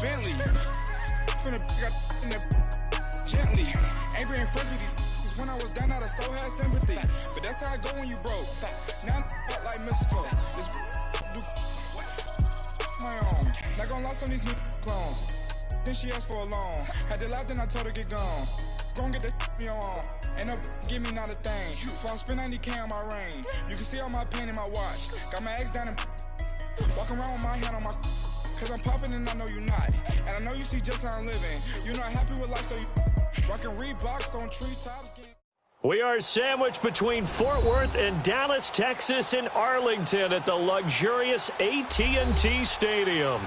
Bentley. Finna got in that gently. Ain't been friends with these when I was down out of so had sympathy. But that's how I go when you broke. Now I'm like mistletoe. This do my own. Not gonna lost on these new clones. Then she asked for a loan. Had to laugh, then I told her get gone. Gon' get that me on. Ain't no give me not a thing. So I spend 90K on my range. You can see all my pain in my watch. Got my ex down and walking around with my hand on my. Cause I'm popping and I know you not. And I know you see just how I'm living. You're not happy with life, so you rockin' Reeboks on treetops. We are sandwiched between Fort Worth and Dallas, Texas, and Arlington at the luxurious AT&T Stadium.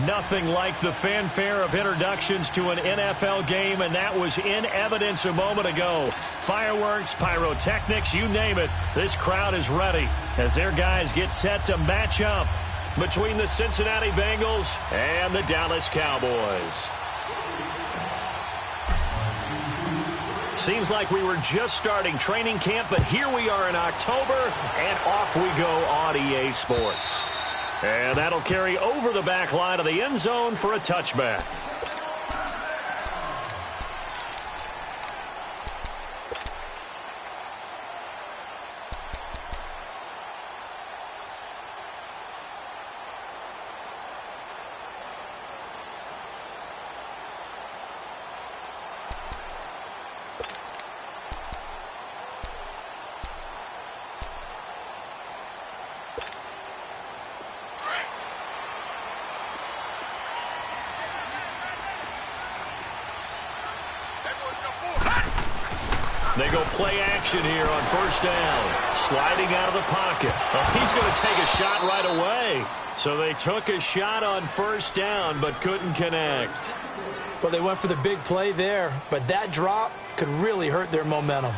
Nothing like the fanfare of introductions to an NFL game, and that was in evidence a moment ago. Fireworks, pyrotechnics, you name it. This crowd is ready as their guys get set to match up between the Cincinnati Bengals and the Dallas Cowboys. Seems like we were just starting training camp, but here we are in October, and off we go on EA Sports. And that'll carry over the back line of the end zone for a touchback. They go play action here on first down. Sliding out of the pocket. Oh, he's going to take a shot right away. So they took a shot on first down but couldn't connect. Well, they went for the big play there, but that drop could really hurt their momentum.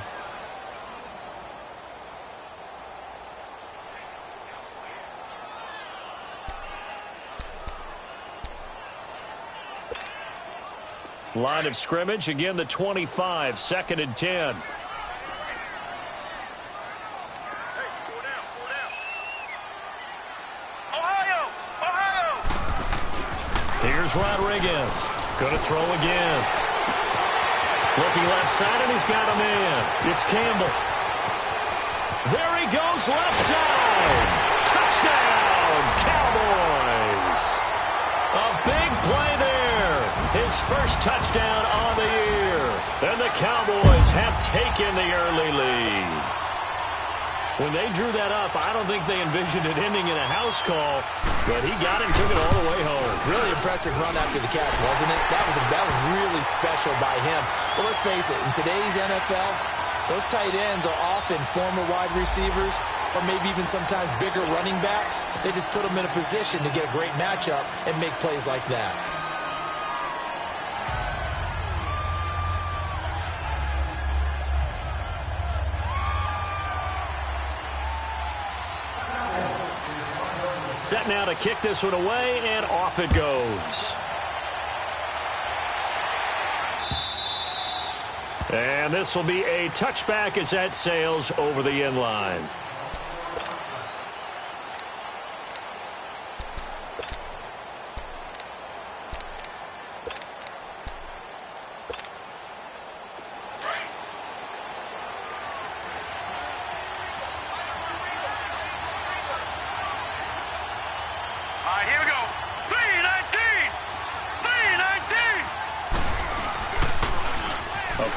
Line of scrimmage, again the 25, 2nd and 10. Here's Rodriguez. Going to throw again. Looking left side, and he's got a man. It's Campbell. There he goes, left side. Touchdown, Cowboys. A big play there. His first touchdown on the year. And the Cowboys have taken the early lead. When they drew that up, I don't think they envisioned it ending in a house call, but he got it and took it all the way home. Really impressive run after the catch, wasn't it? That was really special by him. But let's face it, in today's NFL, those tight ends are often former wide receivers or maybe even sometimes bigger running backs. They just put them in a position to get a great matchup and make plays like that. Set now to kick this one away, and off it goes. And this will be a touchback as that sails over the end line.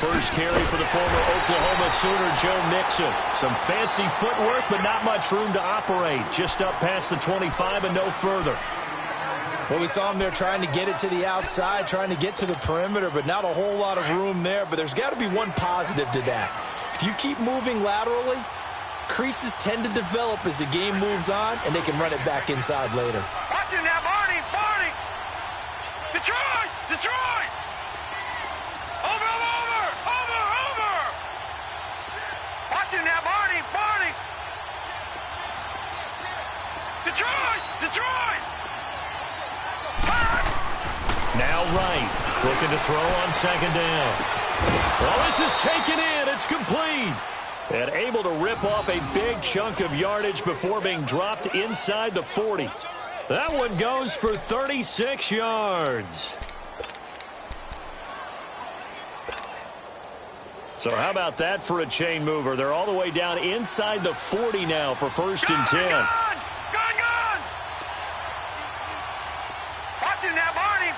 First carry for the former Oklahoma Sooner, Joe Mixon. Some fancy footwork, but not much room to operate. Just up past the 25 and no further. Well, we saw him there trying to get it to the outside, trying to get to the perimeter, but not a whole lot of room there. But there's got to be one positive to that. If you keep moving laterally, creases tend to develop as the game moves on, and they can run it back inside later. Watch it now, Barney! Barney! Detroit! Detroit! Over! Watch it now, Barney! Barney! Detroit! Detroit! Now right. Looking to throw on second down. Well, this is taken in. It's complete. And able to rip off a big chunk of yardage before being dropped inside the 40. That one goes for 36 yards. So how about that for a chain mover? They're all the way down inside the 40 now for 1st and 10. Gone! Watching that, Barney!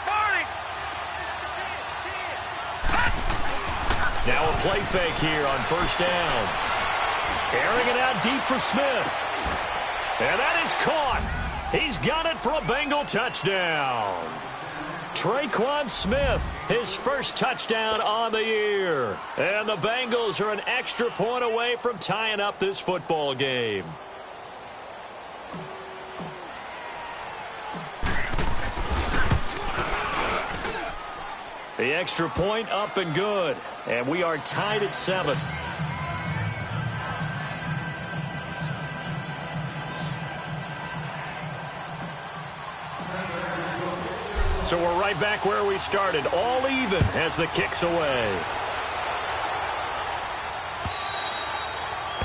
Now a play fake here on 1st down. Airing it out deep for Smith. And that is caught. He's got it for a Bengal touchdown. Traquan Smith, his first touchdown on the year. And the Bengals are an extra point away from tying up this football game. The extra point up and good. And we are tied at 7. So we're right back where we started, all even as the kick's away.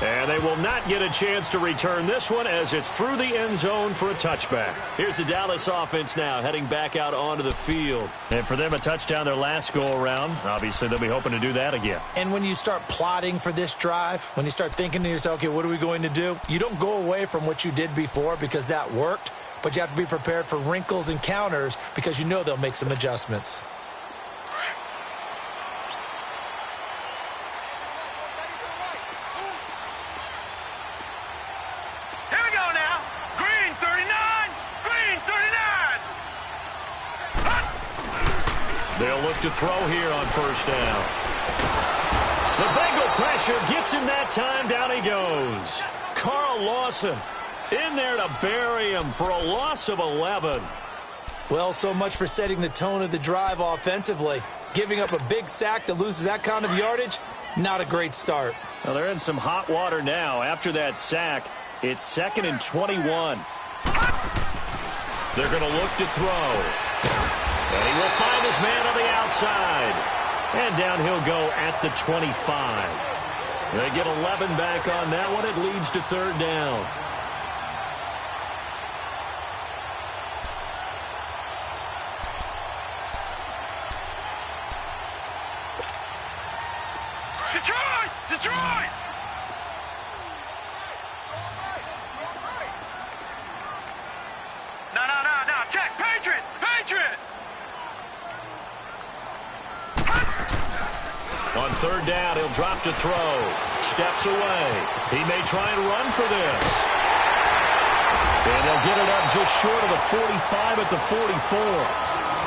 And they will not get a chance to return this one as it's through the end zone for a touchback. Here's the Dallas offense now heading back out onto the field. And for them, a touchdown their last go-around. Obviously, they'll be hoping to do that again. And when you start plotting for this drive, when you start thinking to yourself, okay, what are we going to do? You don't go away from what you did before because that worked. But you have to be prepared for wrinkles and counters because you know they'll make some adjustments. Here we go now. Green 39. Green 39. They'll look to throw here on 1st down. The Bengal pressure gets him that time. Down he goes. Carl Lawson in there to bury him for a loss of 11. Well, so much for setting the tone of the drive offensively. Giving up a big sack that loses that kind of yardage, not a great start. Well, they're in some hot water now. After that sack, it's 2nd and 21. They're going to look to throw. And he will find his man on the outside. And down he'll go at the 25. They get 11 back on that one. It leads to 3rd down. Detroit! No. Check. Patriot! On 3rd down, he'll drop to throw. Steps away. He may try and run for this. And he'll get it up just short of the 45 at the 44.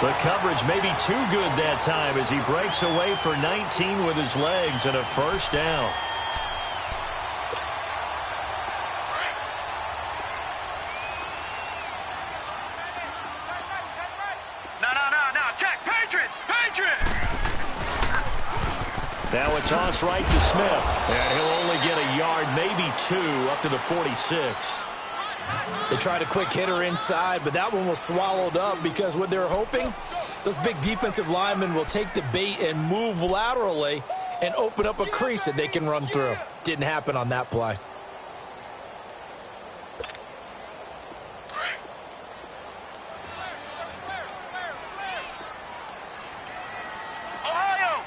The coverage may be too good that time as he breaks away for 19 with his legs and a 1st down. No. Check. Patriot! Now a toss right to Smith. And he'll only get a yard, maybe 2, up to the 46. They tried a quick hitter inside, but that one was swallowed up because what they're hoping, those big defensive linemen will take the bait and move laterally and open up a crease that they can run through. Didn't happen on that play. Ohio!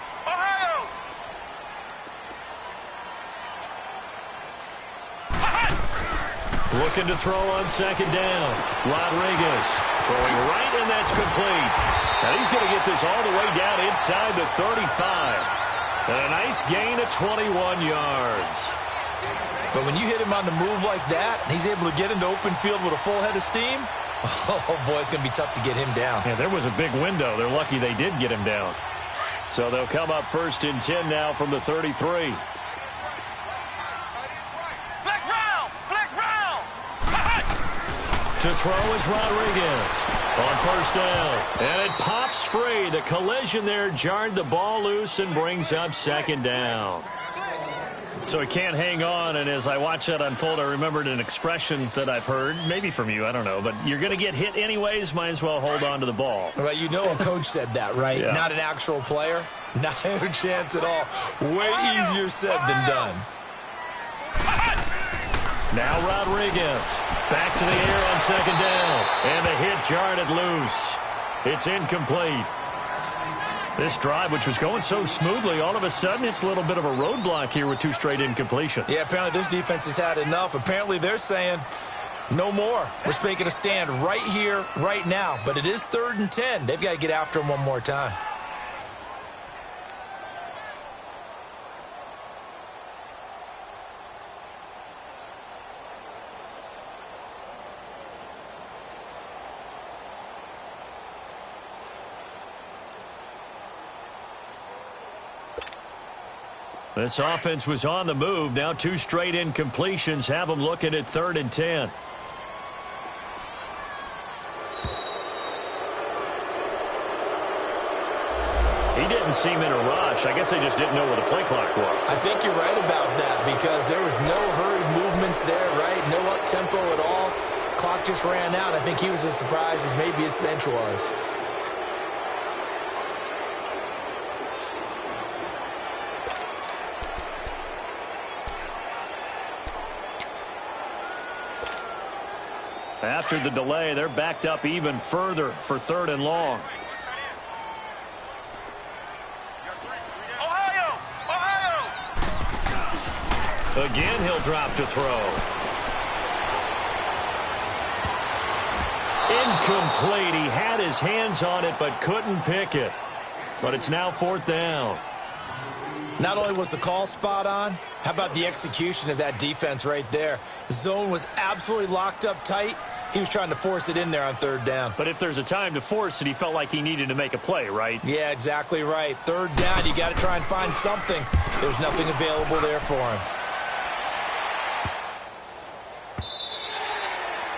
Looking to throw on 2nd down. Rodriguez throwing right, and that's complete. And he's going to get this all the way down inside the 35. And a nice gain of 21 yards. But when you hit him on the move like that, and he's able to get into open field with a full head of steam, oh, boy, it's going to be tough to get him down. Yeah, there was a big window. They're lucky they did get him down. So they'll come up 1st and 10 now from the 33. To throw is Rodriguez on 1st down. And it pops free. The collision there jarred the ball loose and brings up 2nd down. So he can't hang on, and as I watch that unfold, I remembered an expression that I've heard, maybe from you, I don't know, but you're going to get hit anyways, might as well hold on to the ball. Right, you know a coach said that, right? Yeah. Not an actual player. Not a chance at all. Way easier said than done. Now Rodriguez. Back to the air on second down. And the hit jarred it loose. It's incomplete. This drive, which was going so smoothly, all of a sudden it's a little bit of a roadblock here with 2 straight incompletions. Yeah, apparently this defense has had enough. Apparently they're saying no more. We're making a stand right here, right now. But it is 3rd and 10. They've got to get after him one more time. This offense was on the move. Now 2 straight incompletions have them looking at 3rd and 10. He didn't seem in a rush. I guess they just didn't know where the play clock was. I think you're right about that because there was no hurried movements there, right? No up-tempo at all. Clock just ran out. I think he was as surprised as maybe his bench was. After the delay, they're backed up even further for 3rd and long. Again, he'll drop to throw. Incomplete. He had his hands on it but couldn't pick it. But it's now 4th down. Not only was the call spot on, how about the execution of that defense right there? The zone was absolutely locked up tight. He was trying to force it in there on 3rd down. But if there's a time to force it, he felt like he needed to make a play, right? Yeah, exactly right. 3rd down, you got to try and find something. There's nothing available there for him.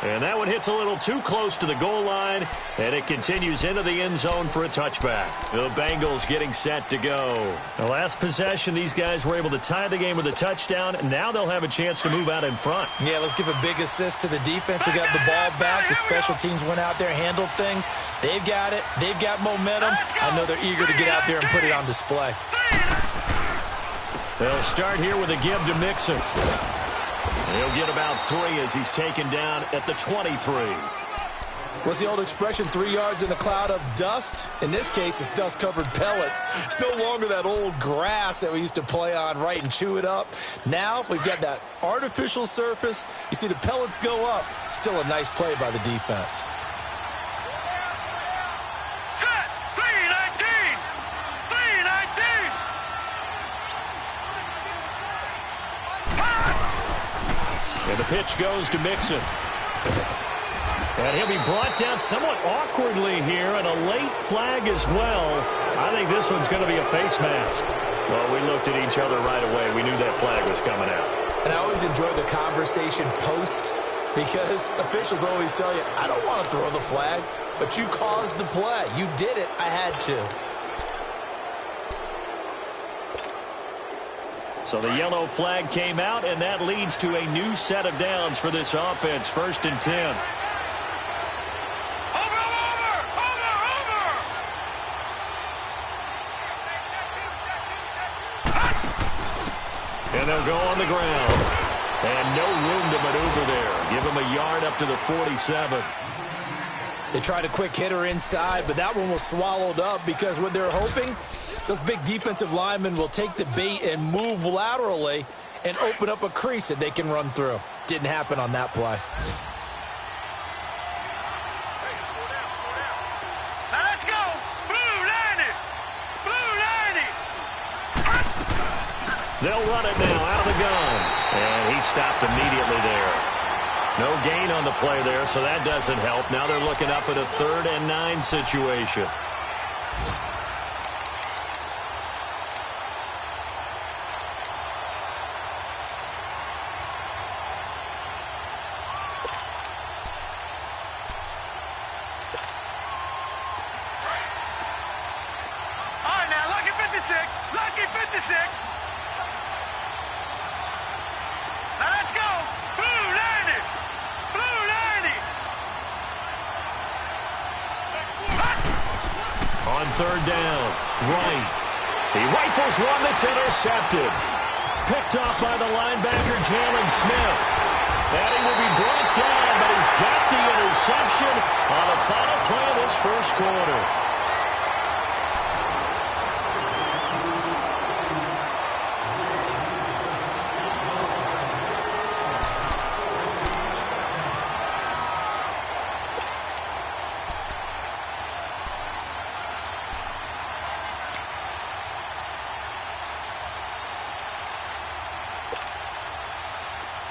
And that one hits a little too close to the goal line, and it continues into the end zone for a touchback. The Bengals getting set to go. The last possession, these guys were able to tie the game with a touchdown, and now they'll have a chance to move out in front. Yeah, let's give a big assist to the defense who got the ball back. The special teams went out there, handled things. They've got it. They've got momentum. I know they're eager to get out there and put it on display. They'll start here with a give to Mixon. He'll get about 3 as he's taken down at the 23. What's the old expression, 3 yards in a cloud of dust? In this case, it's dust-covered pellets. It's no longer that old grass that we used to play on, right, and chew it up. Now we've got that artificial surface. You see the pellets go up. Still a nice play by the defense. Set! 319! 319! And the pitch goes to Mixon. And he'll be brought down somewhat awkwardly here, and a late flag as well. I think this one's going to be a face mask. Well, we looked at each other right away. We knew that flag was coming out. And I always enjoy the conversation post because officials always tell you, I don't want to throw the flag, but you caused the play. You did it. I had to. So the yellow flag came out, and that leads to a new set of downs for this offense. 1st and 10. And they'll go on the ground. And no room to maneuver there. Give him a yard up to the 47. They tried a quick hitter inside, but that one was swallowed up because what they're hoping, those big defensive linemen will take the bait and move laterally and open up a crease that they can run through. Didn't happen on that play. Now let's go! Blue 90! Blue 90! They'll run it now out of the gun. And he stopped immediately there. No gain on the play there, so that doesn't help. Now they're looking up at a 3rd and 9 situation. All right, now, lucky 56. Lucky 56. Now let's go. Blue 90. Blue 90. On 3rd down, right. He rifles one that's intercepted. Picked off by the linebacker, Jalen Smith. And he will be brought down, but he's got the interception on the final play of this first quarter.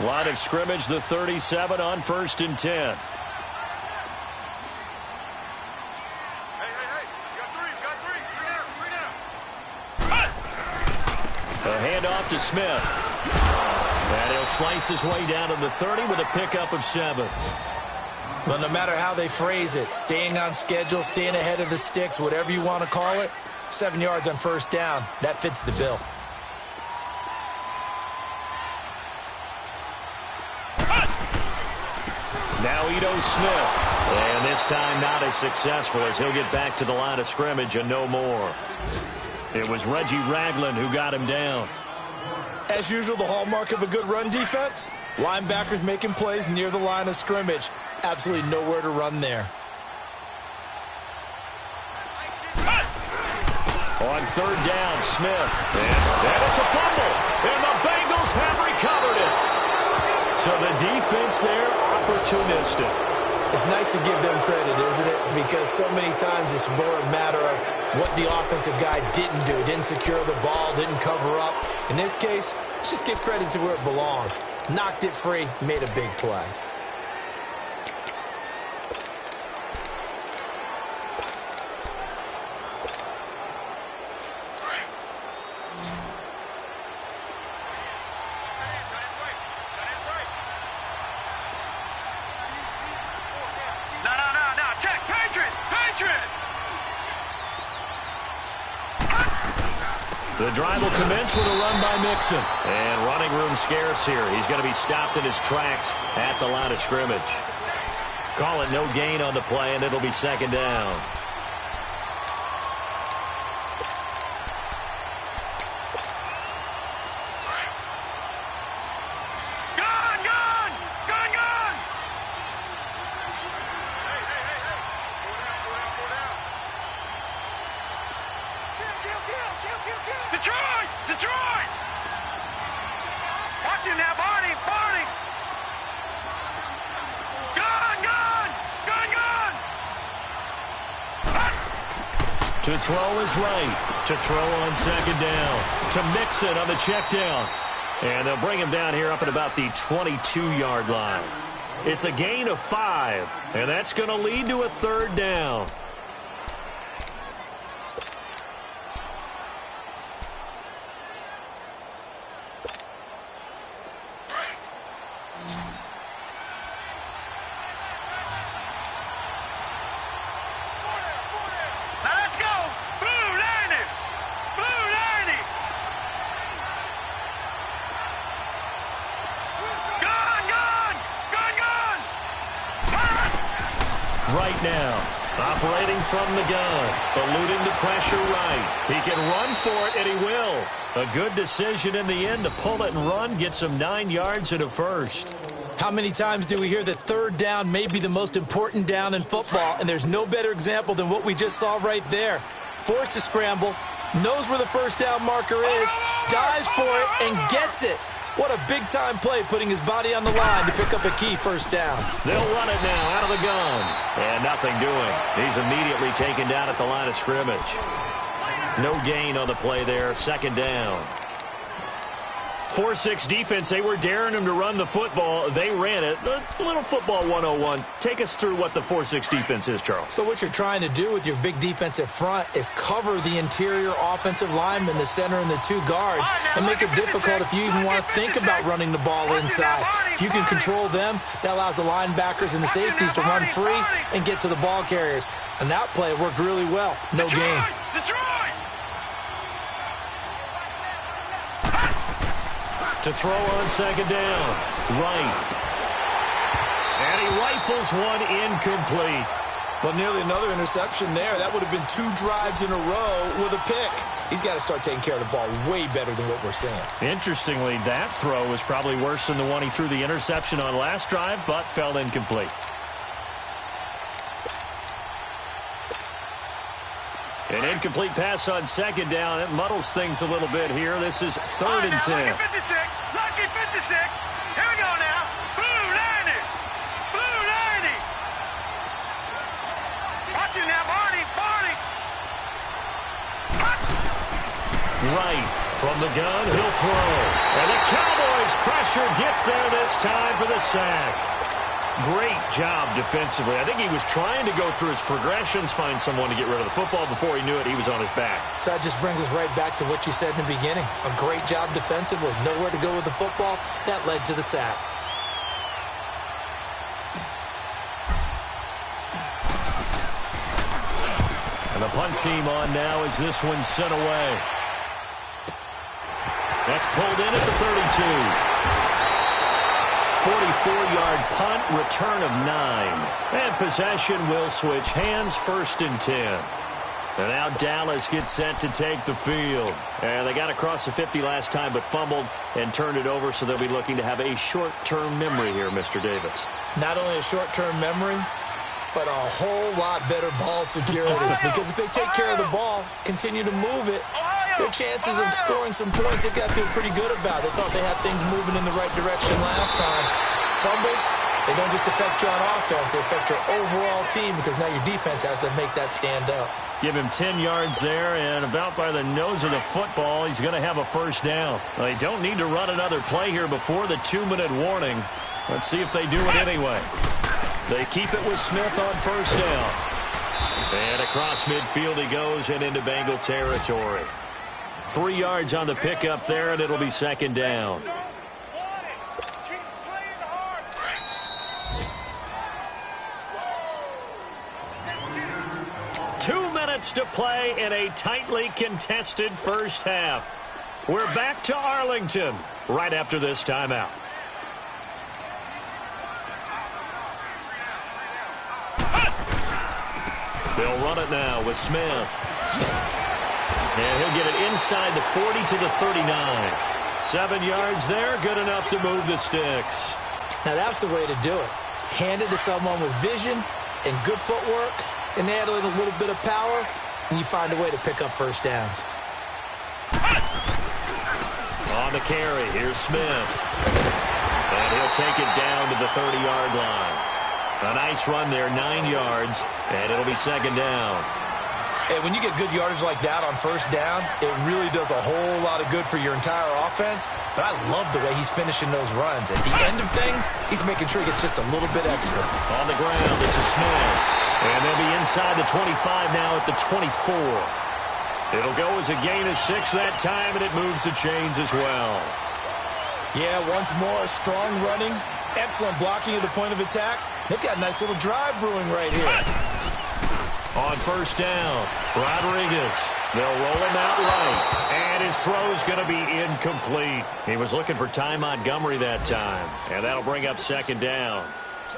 Line of scrimmage, the 37 on 1st and 10. Hey, you got three. A handoff to Smith. And he'll slice his way down to the 30 with a pickup of 7. Well, no matter how they phrase it, staying on schedule, staying ahead of the sticks, whatever you want to call it, 7 yards on 1st down, that fits the bill. Now Ito Smith. And this time not as successful as he'll get back to the line of scrimmage and no more. It was Reggie Ragland who got him down. As usual, the hallmark of a good run defense, linebackers making plays near the line of scrimmage. Absolutely nowhere to run there. On 3rd down, Smith. And it's a fumble. And the Bengals have recovered it. So the defense there, opportunistic. It's nice to give them credit, isn't it? Because so many times it's more a matter of what the offensive guy didn't do. Didn't secure the ball, didn't cover up. In this case, let's just give credit to where it belongs. Knocked it free, made a big play. The drive will commence with a run by Mixon. And running room scarce here. He's going to be stopped in his tracks at the line of scrimmage. Call it no gain on the play, and it'll be 2nd down. Detroit! Watch him now, Barney! To throw is right. To throw on 2nd down. To Mixon on the check down. And they'll bring him down here up at about the 22-yard line. It's a gain of 5, and that's going to lead to a 3rd down. Right now, operating from the gun, eluding the pressure right. He can run for it, and he will. A good decision in the end to pull it and run, gets him 9 yards and a 1st. How many times do we hear that 3rd down may be the most important down in football, and there's no better example than what we just saw right there. Forced to scramble, knows where the 1st down marker is, dives for it, and gets it. What a big-time play, putting his body on the line to pick up a key 1st down. They'll run it now out of the gun. And nothing doing. He's immediately taken down at the line of scrimmage. No gain on the play there. 2nd down. 4-6 defense, they were daring him to run the football. They ran it. A little football 101. Take us through what the 4-6 defense is, Charles. So what you're trying to do with your big defensive front is cover the interior offensive lineman, the center, and the 2 guards, and make it difficult if you even want to think about running the ball inside. If you can control them, that allows the linebackers and the safeties to run free and get to the ball carriers. And that play worked really well. No gain. To throw on 2nd down. Right. And he rifles one incomplete. Well, nearly another interception there. That would have been 2 drives in a row with a pick. He's got to start taking care of the ball way better than what we're seeing. Interestingly, that throw was probably worse than the one he threw the interception on last drive, but fell incomplete. An incomplete pass on second down. It muddles things a little bit here. This is 3rd and 10. Lucky 56. Lucky 56. Here we go now. Blue 90. Blue 90. Watch it now, Barney. Barney. Right from the gun, he'll throw. And the Cowboys pressure gets there this time for the sack. Great job defensively. I think he was trying to go through his progressions, find someone to get rid of the football. Before he knew it, he was on his back. So that just brings us right back to what you said in the beginning. A great job defensively. Nowhere to go with the football. That led to the sack. And the punt team on now as this one's sent away. That's pulled in at the 32. 44-yard punt, return of 9. And possession will switch hands, 1st and 10. And now Dallas gets set to take the field. And they got across the 50 last time but fumbled and turned it over, so they'll be looking to have a short-term memory here, Mr. Davis. Not only a short-term memory, but a whole lot better ball security. Because if they take care of the ball, continue to move it, their chances of scoring some points, they've got to feel pretty good about. They thought they had things moving in the right direction last time. Fumbles, they don't just affect you on offense, they affect your overall team because now your defense has to make that stand up. Give him 10 yards there, and about by the nose of the football, he's going to have a 1st down. They don't need to run another play here before the 2-minute warning. Let's see if they do it anyway. They keep it with Smith on 1st down. And across midfield he goes and into Bengal territory. 3 yards on the pickup there, and it'll be 2nd down. Two minutes to play in a tightly contested first half. We're back to Arlington right after this timeout. They'll run it now with Smith. And he'll get it inside the 40 to the 39. 7 yards there, good enough to move the sticks. Now that's the way to do it. Hand it to someone with vision and good footwork, and add a little bit of power, and you find a way to pick up 1st downs. On the carry, here's Smith. And he'll take it down to the 30-yard line. A nice run there, 9 yards, and it'll be 2nd down. And when you get good yardage like that on 1st down, it really does a whole lot of good for your entire offense. But I love the way he's finishing those runs. At the end of things, he's making sure he gets just a little bit extra. On the ground, this is Smith. And they'll be inside the 25 now at the 24. It'll go as a gain of 6 that time, and it moves the chains as well. Yeah, once more, strong running, excellent blocking at the point of attack. They've got a nice little drive brewing right here. On 1st down, Rodriguez. They'll roll him out right. And his throw's going to be incomplete. He was looking for Ty Montgomery that time. And that'll bring up 2nd down.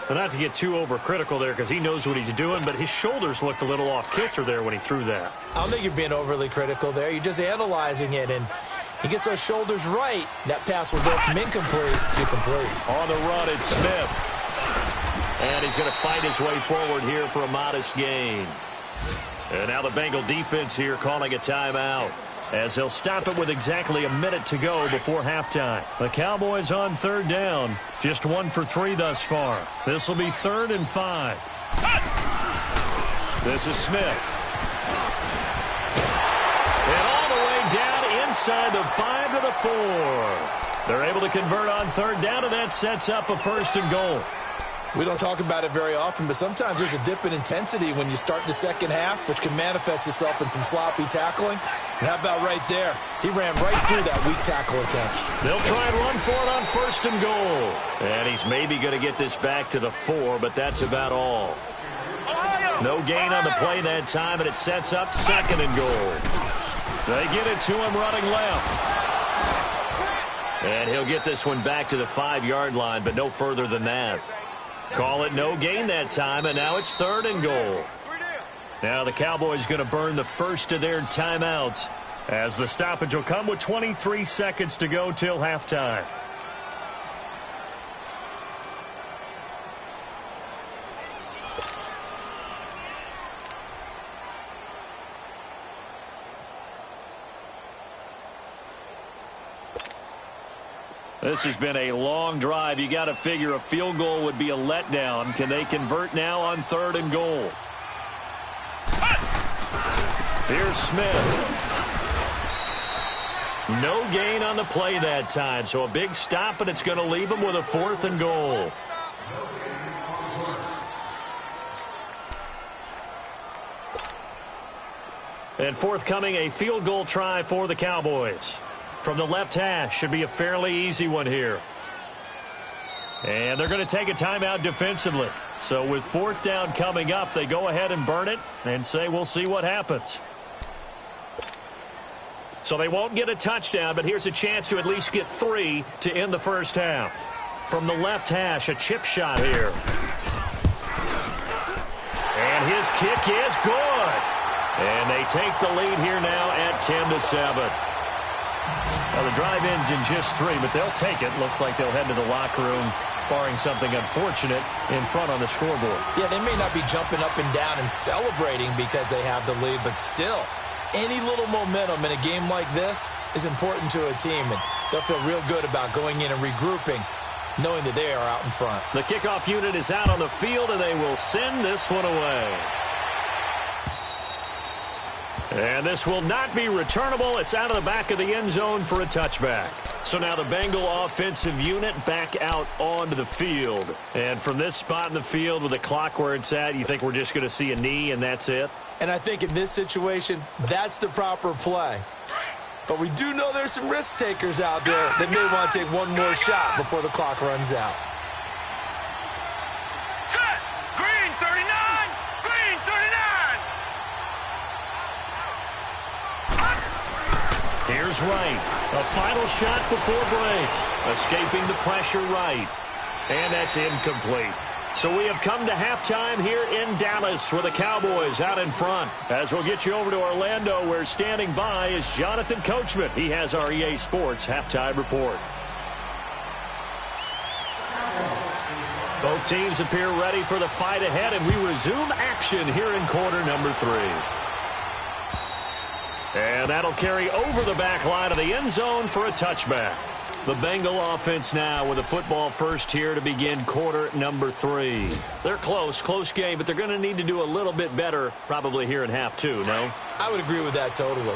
But not to get too overcritical there because he knows what he's doing, but his shoulders looked a little off kilter there when he threw that. I don't think you're being overly critical there. You're just analyzing it, and he gets those shoulders right. That pass will go from incomplete to complete. On the run, it's Smith. And he's going to fight his way forward here for a modest gain. And now the Bengal defense here calling a timeout, as they'll stop it with exactly a minute to go before halftime. The Cowboys on 3rd down, just 1 for 3 thus far. This will be 3rd and 5. This is Smith. And all the way down inside the 5 to the 4. They're able to convert on 3rd down, and that sets up a 1st and goal. We don't talk about it very often, but sometimes there's a dip in intensity when you start the second half, which can manifest itself in some sloppy tackling. And how about right there? He ran right through that weak tackle attempt. They'll try and run for it on 1st and goal. And he's maybe going to get this back to the 4, but that's about all. No gain on the play that time, and it sets up 2nd and goal. They get it to him running left. And he'll get this one back to the 5-yard line, but no further than that. Call it no gain that time, and now it's 3rd and goal. Now the Cowboys going to burn the first of their timeouts as the stoppage will come with 23 seconds to go till halftime. This has been a long drive. You got to figure a field goal would be a letdown. Can they convert now on 3rd and goal? Here's Smith. No gain on the play that time, so a big stop, and it's going to leave him with a 4th and goal. And forthcoming, a field goal try for the Cowboys. From the left hash, should be a fairly easy one here. And they're going to take a timeout defensively. So with 4th down coming up, they go ahead and burn it and say we'll see what happens. So they won't get a touchdown, but here's a chance to at least get 3 to end the first half. From the left hash, a chip shot here. And his kick is good. And they take the lead here now at 10-7. Well, the drive ends in just 3, but they'll take it. Looks like they'll head to the locker room, barring something unfortunate, in front on the scoreboard. Yeah, they may not be jumping up and down and celebrating because they have the lead, but still, any little momentum in a game like this is important to a team, and they'll feel real good about going in and regrouping, knowing that they are out in front. The kickoff unit is out on the field, and they will send this one away. And this will not be returnable. It's out of the back of the end zone for a touchback. So now the Bengal offensive unit back out onto the field. And from this spot in the field with the clock where it's at, you think we're just going to see a knee and that's it? And I think in this situation, that's the proper play. But we do know there's some risk takers out there that may want to take one more shot before the clock runs out. Set! Green 39! Green 39! Here's Wright. A final shot before break. Escaping the pressure, Wright. And that's incomplete. So we have come to halftime here in Dallas with the Cowboys out in front. As we'll get you over to Orlando, where standing by is Jonathan Coachman. He has our EA Sports halftime report. Both teams appear ready for the fight ahead, and we resume action here in quarter number 3. And that'll carry over the back line of the end zone for a touchback. The Bengal offense now with a football first here to begin quarter number 3. They're close game, but they're going to need to do a little bit better probably here in half 2, no? I would agree with that totally.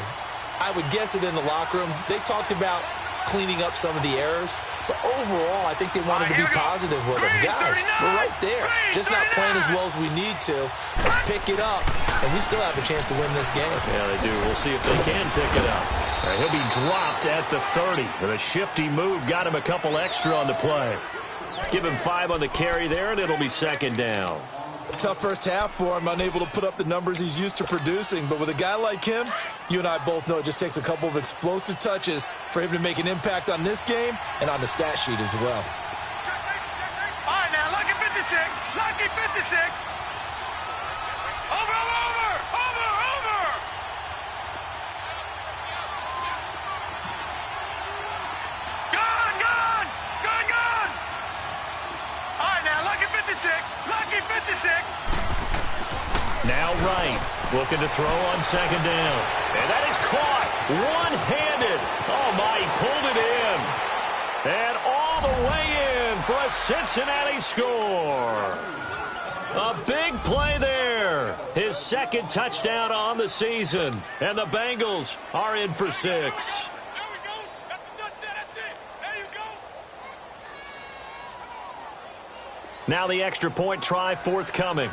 I would guess it in the locker room. They talked about cleaning up some of the errors, but overall, I think they wanted to be positive with them. Guys, we're right there. Just not playing as well as we need to. Let's pick it up, and we still have a chance to win this game. Yeah, they do. We'll see if they can pick it up. Right, he'll be dropped at the 30. With a shifty move, got him a couple extra on the play. Give him 5 on the carry there, and it'll be 2nd down. Tough first half for him, unable to put up the numbers he's used to producing. But with a guy like him, you and I both know it just takes a couple of explosive touches for him to make an impact on this game and on the stat sheet as well. All right, now, lucky 56. Lucky 56. Over. Gone. All right, now, lucky 56. Lucky 56. Now Wright looking to throw on 2nd down. And that is caught one-handed. Oh, my, he pulled it in. And all the way in for a Cincinnati score. A big play there. His 2nd touchdown on the season. And the Bengals are in for 6. There we go. That's the touchdown. That's it. There you go. Now the extra point try forthcoming.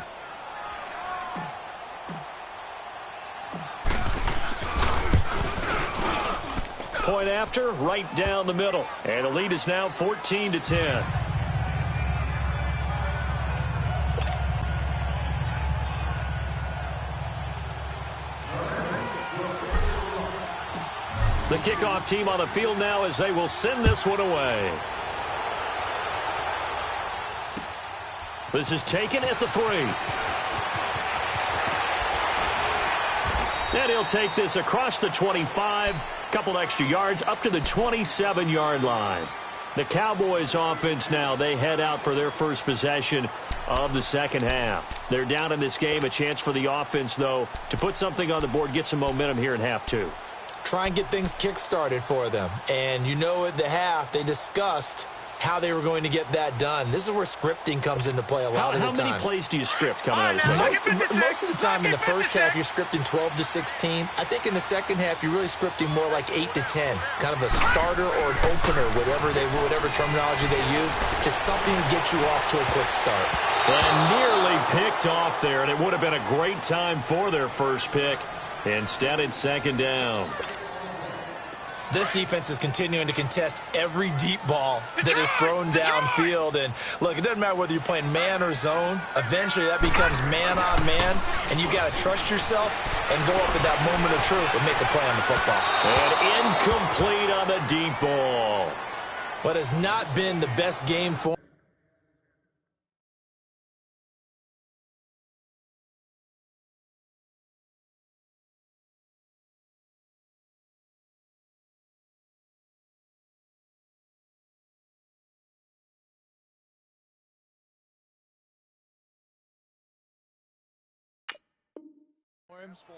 Point after, right down the middle. And the lead is now 14-10. The kickoff team on the field now as they will send this one away. This is taken at the 3. And he'll take this across the 25, couple extra yards up to the 27-yard line. The Cowboys offense now, they head out for their first possession of the second half. They're down in this game, a chance for the offense, though, to put something on the board, get some momentum here in half 2. Try and get things kick-started for them. And you know at the half, they discussed how they were going to get that done. This is where scripting comes into play a lot of the time. How many plays do you script coming out of the second? Most of the time in the first half, you're scripting 12 to 16. I think in the second half, you're really scripting more like 8 to 10. Kind of a starter or an opener, whatever terminology they use. Just something to get you off to a quick start. And nearly picked off there, and it would have been a great time for their first pick. Instead, it's second down. This defense is continuing to contest every deep ball that is thrown downfield. And, look, it doesn't matter whether you're playing man or zone. Eventually, that becomes man on man, and you've got to trust yourself and go up at that moment of truth and make a play on the football. And incomplete on the deep ball. What has not been the best game for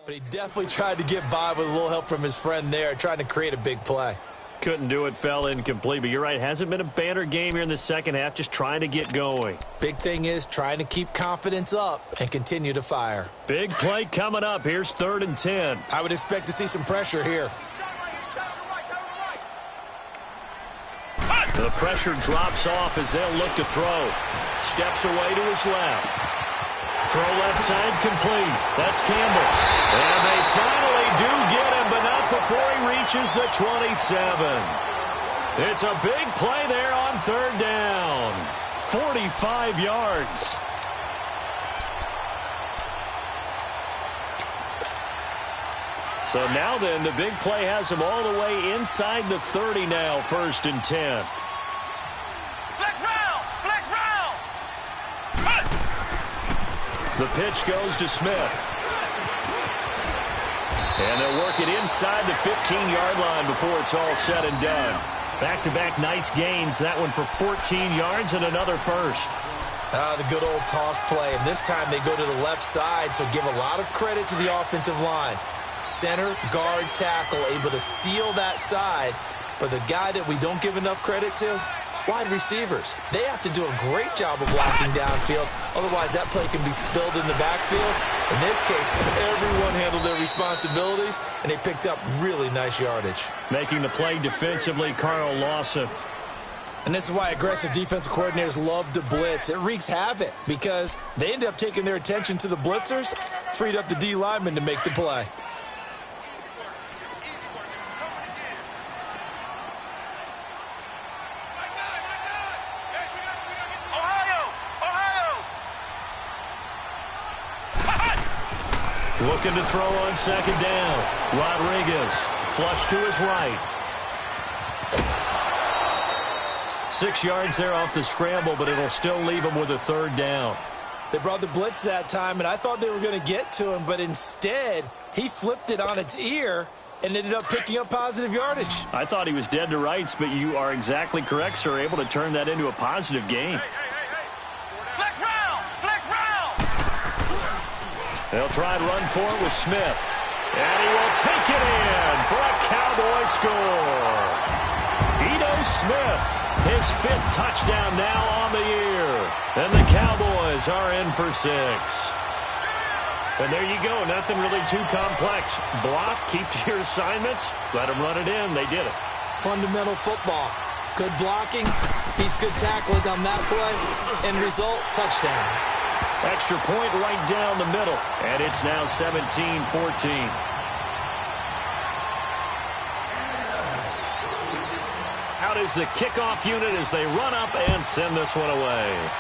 but he definitely tried to get by with a little help from his friend there, trying to create a big play. Couldn't do it, fell incomplete. But you're right, hasn't been a banner game here in the second half, just trying to get going. Big thing is trying to keep confidence up and continue to fire. Big play coming up. Here's 3rd and 10. I would expect to see some pressure here. The pressure drops off as they'll look to throw. Steps away to his left. Throw left side complete. That's Campbell. And they finally do get him, but not before he reaches the 27. It's a big play there on 3rd down. 45 yards. So now then, the big play has him all the way inside the 30 now, 1st and 10. The pitch goes to Smith. And they'll work it inside the 15-yard line before it's all said and done. Back-to-back nice gains. That one for 14 yards and another first. The good old toss play. And this time they go to the left side, so give a lot of credit to the offensive line. Center, guard, tackle, able to seal that side. But the guy that we don't give enough credit to, wide receivers. They have to do a great job of blocking downfield. Otherwise, that play can be spilled in the backfield. In this case, everyone handled their responsibilities, and they picked up really nice yardage. Making the play defensively, Carl Lawson. And this is why aggressive defensive coordinators love to blitz. It wreaks havoc because they end up taking their attention to the blitzers, freed up the D lineman to make the play. Looking to throw on 2nd down. Rodriguez, flush to his right. 6 yards there off the scramble, but it'll still leave him with a 3rd down. They brought the blitz that time, and I thought they were going to get to him, but instead, he flipped it on its ear and ended up picking up positive yardage. I thought he was dead to rights, but you are exactly correct, sir. Able to turn that into a positive gain. They'll try and run for it with Smith. And he will take it in for a Cowboy score. Ito Smith, his 5th touchdown now on the year. And the Cowboys are in for 6. And there you go. Nothing really too complex. Block, keep to your assignments, let them run it in. They did it. Fundamental football. Good blocking beats good tackling on that play. End result, touchdown. Extra point right down the middle. And it's now 17-14. Out is the kickoff unit as they run up and send this one away.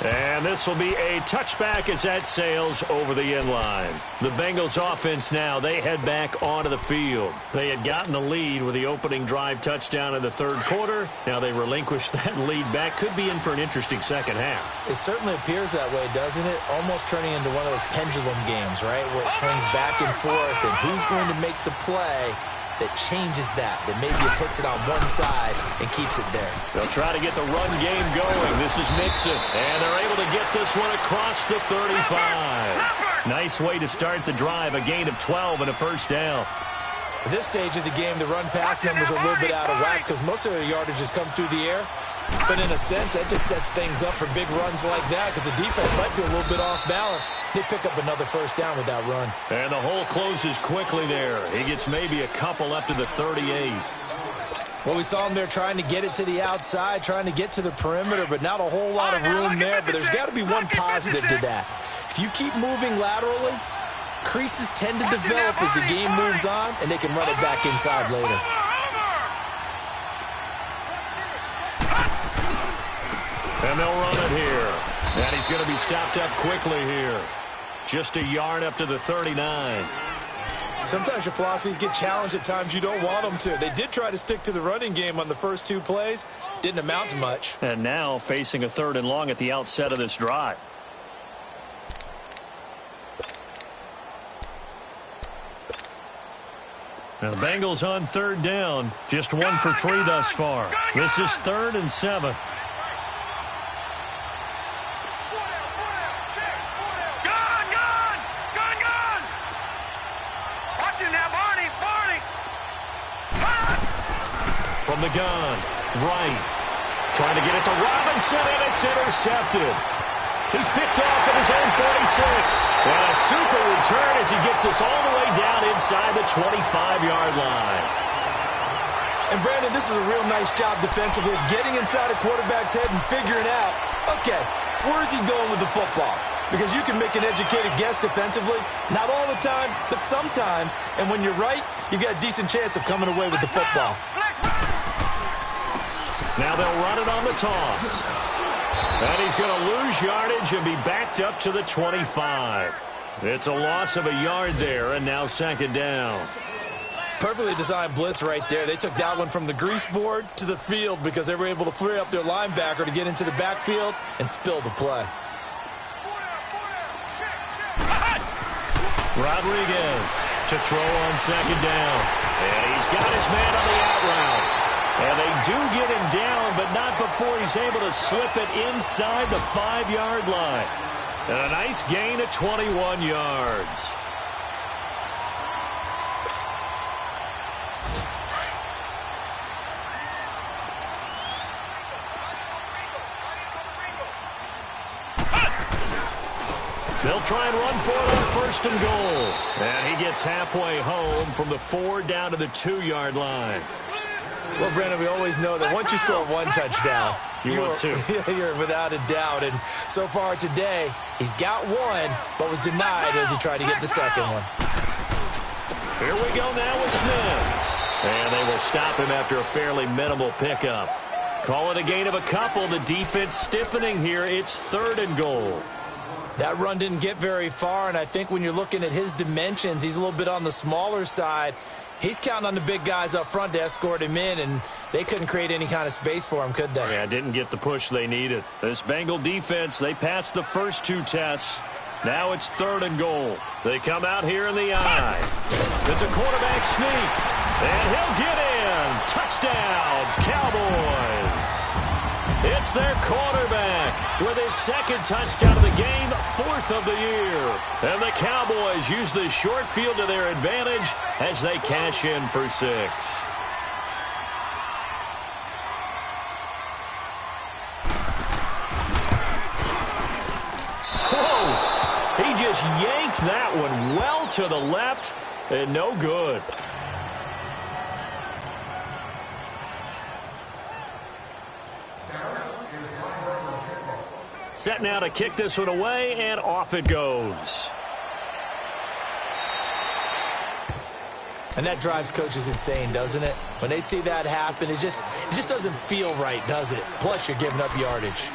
And this will be a touchback as that sails over the end line. The Bengals offense now, they head back onto the field. They had gotten the lead with the opening drive touchdown in the third quarter. Now they relinquish that lead back. Could be in for an interesting second half. It certainly appears that way, doesn't it? Almost turning into one of those pendulum games, right? Where it swings back and forth, and who's going to make the play that changes that maybe it puts it on one side and keeps it there. They'll try to get the run game going. This is Mixon, and they're able to get this one across the 35. Nice way to start the drive, a gain of 12 and a first down. At this stage of the game, the run-pass numbers are a little bit out of whack because most of the yardage has come through the air. But in a sense, that just sets things up for big runs like that because the defense might be a little bit off balance. They pick up another first down with that run. And the hole closes quickly there. He gets maybe a couple up to the 38. Well, we saw him there trying to get it to the outside, trying to get to the perimeter, but not a whole lot of room there. But there's got to be one positive to that. If you keep moving laterally, creases tend to develop as the game moves on, and they can run it back inside later. And they'll run it here. And he's going to be stopped up quickly here. Just a yard up to the 39. Sometimes your philosophies get challenged at times you don't want them to. They did try to stick to the running game on the first two plays. Didn't amount to much. And now facing a 3rd and long at the outset of this drive. Now the Bengals on 3rd down. Just 1 for 3 thus far. This is 3rd and 7. From the gun, right. Trying to get it to Robinson, and it's intercepted. He's picked off at his own 46. And a super return as he gets us all the way down inside the 25-yard line. And, Brandon, this is a real nice job defensively of getting inside a quarterback's head and figuring out, okay, where's he going with the football? Because you can make an educated guess defensively. Not all the time, but sometimes. And when you're right, you've got a decent chance of coming away with the football. Now they'll run it on the toss. And he's going to lose yardage and be backed up to the 25. It's a loss of a yard there, and now 2nd down. Perfectly designed blitz right there. They took that one from the grease board to the field because they were able to free up their linebacker to get into the backfield and spill the play. Rodriguez to throw on 2nd down. And he's got his man on the out route. And they do get him down, but not before he's able to slip it inside the 5-yard line. And a nice gain of 21 yards. They'll try and run for it on 1st and goal. And he gets halfway home from the 4 down to the 2-yard line. Well, Brandon, we always know that once you score one touchdown, you're without a doubt. And so far today, he's got one, but was denied as he tried to get the second one. Here we go now with Smith. And they will stop him after a fairly minimal pickup. Call it a gain of a couple. The defense stiffening here. It's 3rd and goal. That run didn't get very far, and I think when you're looking at his dimensions, he's a little bit on the smaller side. He's counting on the big guys up front to escort him in, and they couldn't create any kind of space for him, could they? Yeah, didn't get the push they needed. This Bengal defense, they passed the first 2 tests. Now it's 3rd and goal. They come out here in the eye. It's a quarterback sneak, and he'll get in. Touchdown, Cowboys. It's their quarterback with his 2nd touchdown of the game, 4th of the year. And the Cowboys use the short field to their advantage as they cash in for 6. Whoa! He just yanked that one well to the left and no good. Set now to kick this one away, and off it goes. And that drives coaches insane, doesn't it? When they see that happen, it just doesn't feel right, does it? Plus, you're giving up yardage.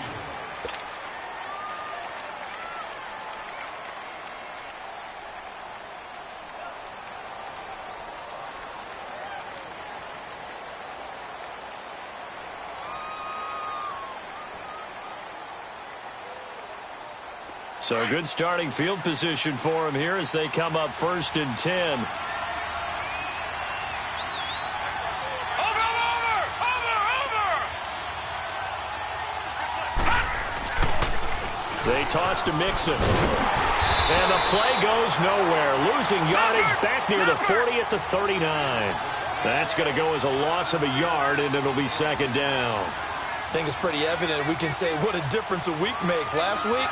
So good starting field position for him here as they come up 1st and 10. They toss to Mixon. And the play goes nowhere. Losing yardage back near the 40 at the 39. That's going to go as a loss of a yard, and it'll be 2nd down. I think it's pretty evident. We can say what a difference a week makes. Last week,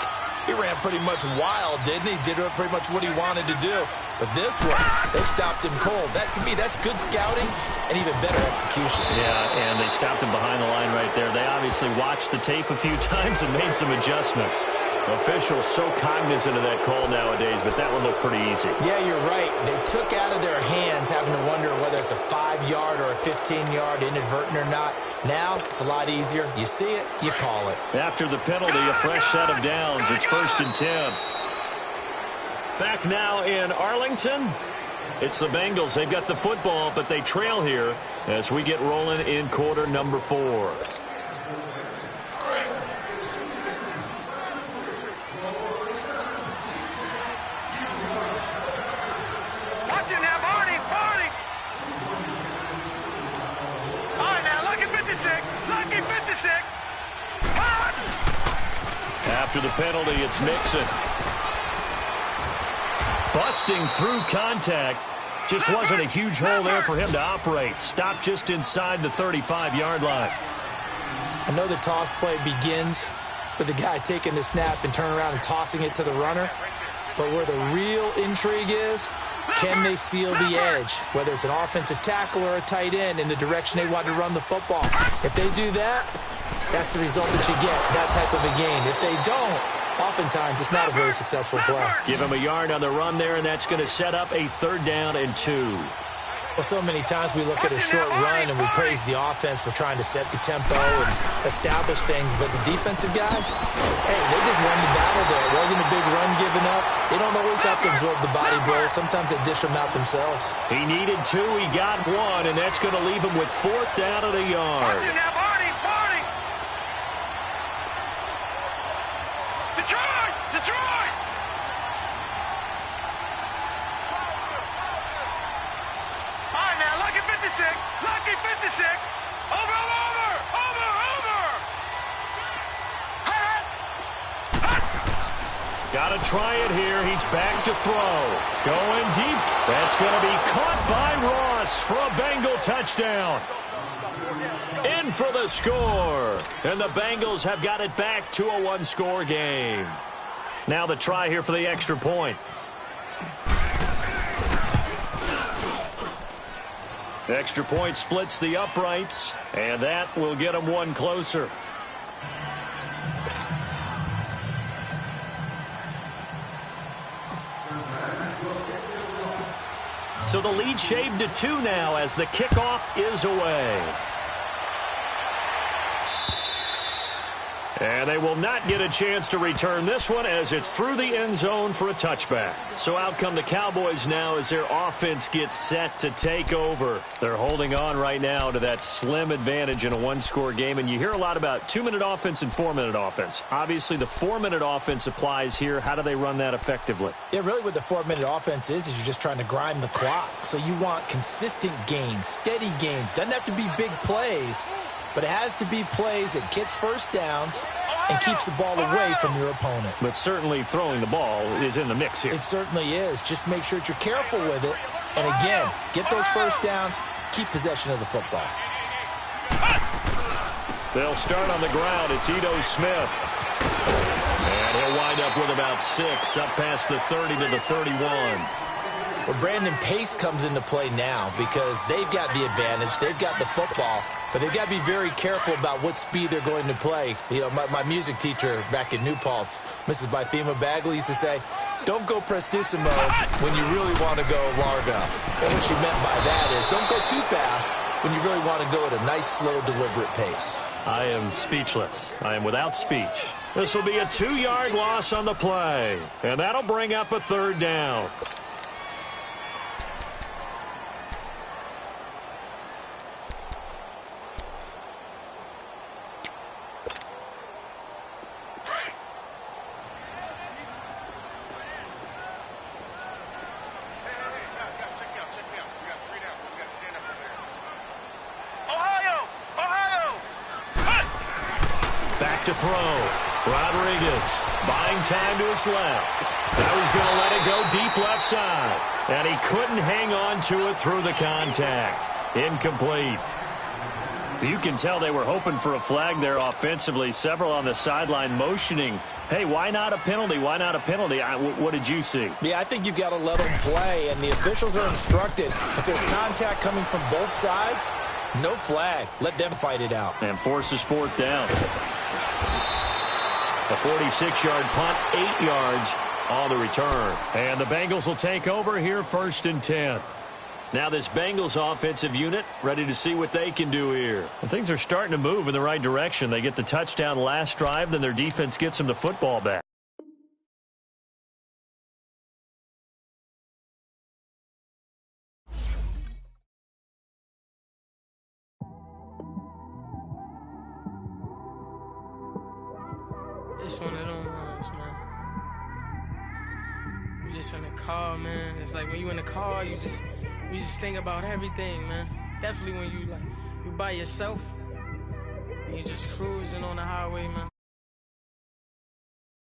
he ran pretty much wild, didn't he? Did pretty much what he wanted to do. But this one, they stopped him cold. That, to me, that's good scouting and even better execution. Yeah, and they stopped him behind the line right there. They obviously watched the tape a few times and made some adjustments. Officials so cognizant of that call nowadays, but that one looked pretty easy. Yeah, you're right. They took out of their hands having to wonder whether it's a 5-yard or a 15-yard inadvertent or not. Now, it's a lot easier. You see it, you call it. After the penalty, a fresh set of downs. It's 1st and 10. Back now in Arlington. It's the Bengals. They've got the football, but they trail here as we get rolling in quarter number 4. After the penalty, it's Mixon. Busting through contact. Just wasn't a huge hole there for him to operate. Stopped just inside the 35-yard line. I know the toss play begins with the guy taking the snap and turning around and tossing it to the runner. But where the real intrigue is, can they seal the edge? Whether it's an offensive tackle or a tight end in the direction they want to run the football. If they do that, that's the result that you get, that type of a game. If they don't, oftentimes it's not a very successful play. Give him a yard on the run there, and that's going to set up a 3rd down and 2. Well, so many times we look at a short run and we praise the offense for trying to set the tempo and establish things, but the defensive guys, hey, they just won the battle there. It wasn't a big run given up. They don't always have to absorb the body blows. Sometimes they dish them out themselves. He needed 2. He got 1, and that's going to leave him with 4th down and a yard. Detroit! All right, now, lucky 56. Lucky 56. Over. Got to try it here. He's back to throw. Going deep. That's going to be caught by Ross for a Bengal touchdown. In for the score. And the Bengals have got it back to a 1-score game. Now the try here for the extra point. Extra point splits the uprights, and that will get them 1 closer. So the lead shaved to 2 now as the kickoff is away. And they will not get a chance to return this one as it's through the end zone for a touchback. So out come the Cowboys now as their offense gets set to take over. They're holding on right now to that slim advantage in a 1-score game. And you hear a lot about 2-minute offense and 4-minute offense. Obviously, the 4-minute offense applies here. How do they run that effectively? Yeah, really what the 4-minute offense is you're just trying to grind the clock. So you want consistent gains, steady gains. Doesn't have to be big plays, but it has to be plays that gets first downs and keeps the ball away from your opponent. But certainly throwing the ball is in the mix here. It certainly is. Just make sure that you're careful with it. And again, get those first downs, keep possession of the football. They'll start on the ground. It's Ito Smith. And he'll wind up with about 6 up past the 30 to the 31. Well, Brandon, pace comes into play now because they've got the advantage. They've got the football, but they've got to be very careful about what speed they're going to play. You know, my music teacher back in New Paltz, Mrs. Bythema Bagley, used to say, don't go prestissimo when you really want to go largo. And what she meant by that is don't go too fast when you really want to go at a nice, slow, deliberate pace. I am speechless. I am without speech. This will be a 2-yard loss on the play, and that'll bring up a 3rd down. to throw. Rodriguez buying time to his left. Now he's going to let it go deep left side. And he couldn't hang on to it through the contact. Incomplete. You can tell they were hoping for a flag there offensively. Several on the sideline motioning, hey, why not a penalty? Why not a penalty? What did you see? Yeah, I think you've got to let them play, and the officials are instructed. If there's contact coming from both sides, no flag. Let them fight it out. And forces fourth down. A 46-yard punt, 8 yards on the return. And the Bengals will take over here, 1st and 10. Now this Bengals offensive unit ready to see what they can do here. And things are starting to move in the right direction. They get the touchdown last drive, then their defense gets them the football back. It's one of them ones, man. You just in the car, man. It's like when you in the car, you just think about everything, man. Definitely when you by yourself and you just cruising on the highway, man.